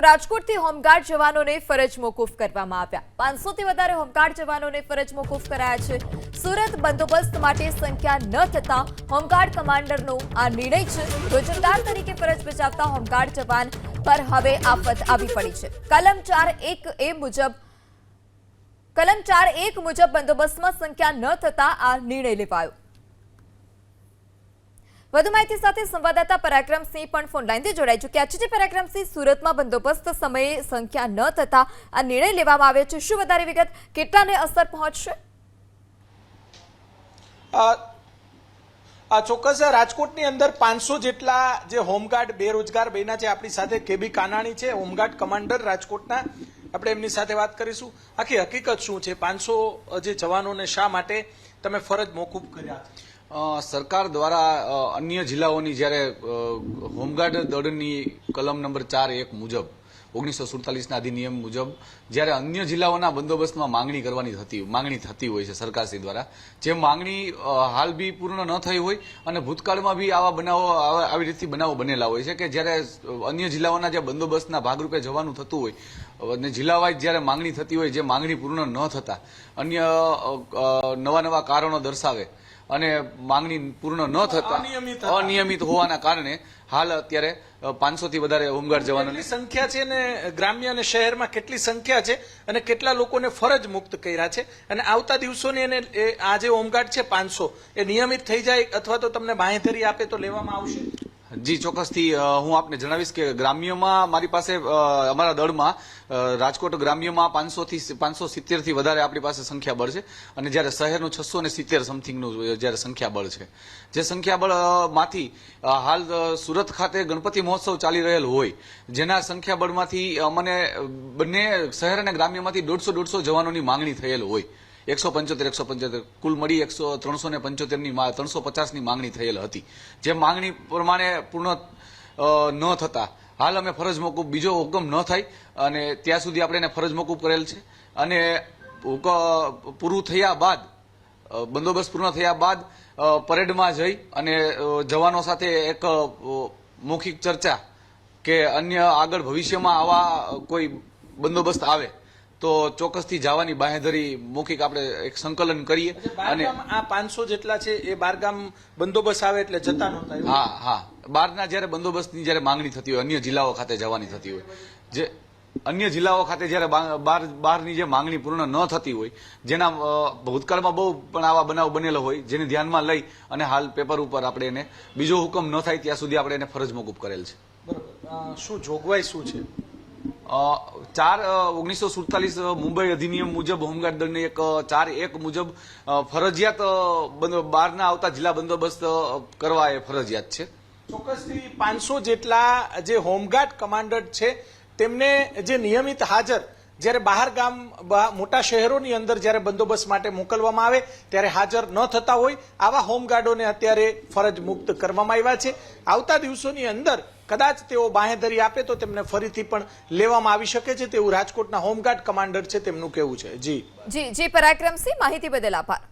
રાજકોટથી હોમગાર્ડ જવાનોને ફરજ મોકૂફ કરવામાં આવ્યા। 500 થી વધારે હોમગાર્ડ જવાનોને ફરજ મોકૂફ કરાયા છે। સુરત બંદોબસ્ત માટે સંખ્યા ન થતા હોમગાર્ડ કમાન્ડરનો આ નિર્ણય છે। રોજંદાર તરીકે ફરજ બજાવતા હોમગાર્ડ જવાન પર હવે આફત આવી પડી છે। કલમ 4.1 મુજબ બંદોબસ્તમાં સંખ્યા ન થતા આ નિર્ણય લેવાયો। વધુ માહિતી સાથે સંવાદદાતા પરાક્રમસિંહ પણ ફોન લાઈનથી જોડાઈ ચૂક્યા છે। પરાક્રમસિંહ, સુરતમાં બંદોબસ્ત સમયે સંખ્યા ન થતા આ નિર્ણય લેવામાં આવ્યો છે। શું વધારે વિગત, કેટલાને અસર પહોંચશે? ચોક્કસ રાજકોટની અંદર 500 જેટલા જે હોમગાર્ડ બેરોજગાર બન્યા છે। આપણી સાથે કેબી કાનાણી છે, હોમગાર્ડ કમાન્ડર રાજકોટના। આપણે એમની સાથે વાત કરીશું। આખી હકીકત શું છે? 500 જે જવાનોને શા માટે તમે ફરજ મોકૂફ કર્યા? સરકાર દ્વારા અન્ય જિલ્લાઓની જ્યારે હોમગાર્ડ દળની કલમ નંબર 4.1 મુજબ 1947ના અધિનિયમ મુજબ જ્યારે અન્ય જિલ્લાઓના બંદોબસ્તમાં માંગણી થતી હોય છે સરકારશ્રી દ્વારા, જે માંગણી હાલ બી પૂર્ણ ન થઈ હોય અને ભૂતકાળમાં બી આવી રીતથી બનાવો બનેલા હોય છે કે જ્યારે અન્ય જિલ્લાઓના જે બંદોબસ્તના ભાગરૂપે જવાનું થતું હોય અને જિલ્લા વાઇઝ જ્યારે માંગણી થતી હોય, જે માંગણી પૂર્ણ ન થતા અન્ય નવા કારણો દર્શાવે અને માંગણી પૂર્ણ ન થતા અનિયમિત હોવાના કારણે હાલ અત્યારે 500 થી વધારે હોમગાર્ડ જવાનોની સંખ્યા છે ને ગ્રામ્ય અને શહેરમાં કેટલી સંખ્યા છે અને કેટલા લોકોને ફરજ મુક્ત કર્યા છે અને આવતા દિવસોની અને આ જે હોમગાર્ડ છે 500 એ નિયમિત થઈ જાય અથવા તો તમને બાંહેધરી આપે તો લેવામાં આવશે? જી ચોક્કસથી હું આપને જણાવીશ કે ગ્રામ્યમાં મારી પાસે અમારા દળમાં રાજકોટ ગ્રામ્યમાં 500 થી 570 થી વધારે આપણી પાસે સંખ્યાબળ છે અને જ્યારે શહેરનું 670 સમથિંગનું જ્યારે સંખ્યાબળ છે, જે સંખ્યાબળ માંથી હાલ સુરત ખાતે ગણપતિ મહોત્સવ ચાલી રહેલ હોય, જેના સંખ્યાબળમાંથી અમને બંને શહેર અને ગ્રામ્યમાંથી 150 જવાનોની માંગણી થયેલ હોય। 175 કુલ મળી 350 ની માંગણી થયેલ હતી, જે માંગણી પ્રમાણે પૂર્ણ ન થતા હાલ અમે ફરજ મોકૂફ, બીજો હુકમ ન થાય અને ત્યાં સુધી આપણે એને ફરજ મોકૂફ કરેલ છે અને પૂરું થયા બાદ બંદોબસ્ત પૂર્ણ થયા બાદ પરેડમાં જઈ અને જવાનો સાથે એક મૌખિક ચર્ચા કે અન્ય આગળ ભવિષ્યમાં આવા કોઈ બંદોબસ્ત આવે તો ચોક્કસથી જવાની બાંહેધરી મૌખિક આપણે એક સંકલન કરીએ। અને આ 500 જેટલા છે એ બહારગામ બંદોબસ્ત આવે એટલે જતા નહોતા? હા, બહારના જયારે બંદોબસ્તની જયારે માંગણી થતી હોય, અન્ય જિલ્લાઓ ખાતે જવાની થતી હોય, જે અન્ય જિલ્લાઓ ખાતે જયારે બહારની જે માંગણી પૂર્ણ ન થતી હોય, જેના ભૂતકાળમાં બહુ પણ આવા બનાવ બનેલો હોય, જેને ધ્યાનમાં લઈ અને હાલ પેપર ઉપર આપણે એને બીજો હુકમ ન થાય ત્યાં સુધી આપણે એને ફરજ મોકૂફ કરેલ છે। બરોબર, શું જોગવાઈ શું છે? 1947 મુંબઈ અધિનિયમ મુજબ હોમગાર્ડ દળની એક 4.1 મુજબ ફરજિયાત બહારના આવતા જિલ્લા બંદોબસ્ત કરવા એ ફરજિયાત છે। ચોક્કસથી 500 જેટલા જે હોમગાર્ડ કમાન્ડર છે તેમને જે નિયમિત હાજર જ્યારે બહાર ગામ મોટા શહેરોની અંદર જ્યારે બંદોબસ્ત માટે મોકલવામાં આવે ત્યારે હાજર ન થતા હોય, આવા હોમગાર્ડોને અત્યારે ફરજ મુક્ત કરવામાં આવ્યા છે। આવતા દિવસોની અંદર કદાચ તેઓ બાંહેધરી આપે તો તેમને ફરીથી પણ લેવામાં આવી શકે છે તેવું રાજકોટના હોમગાર્ડ કમાન્ડર છે તેમનું કહેવું છે। જી પરાક્રમસિંહ, માહિતી બદલ આભાર।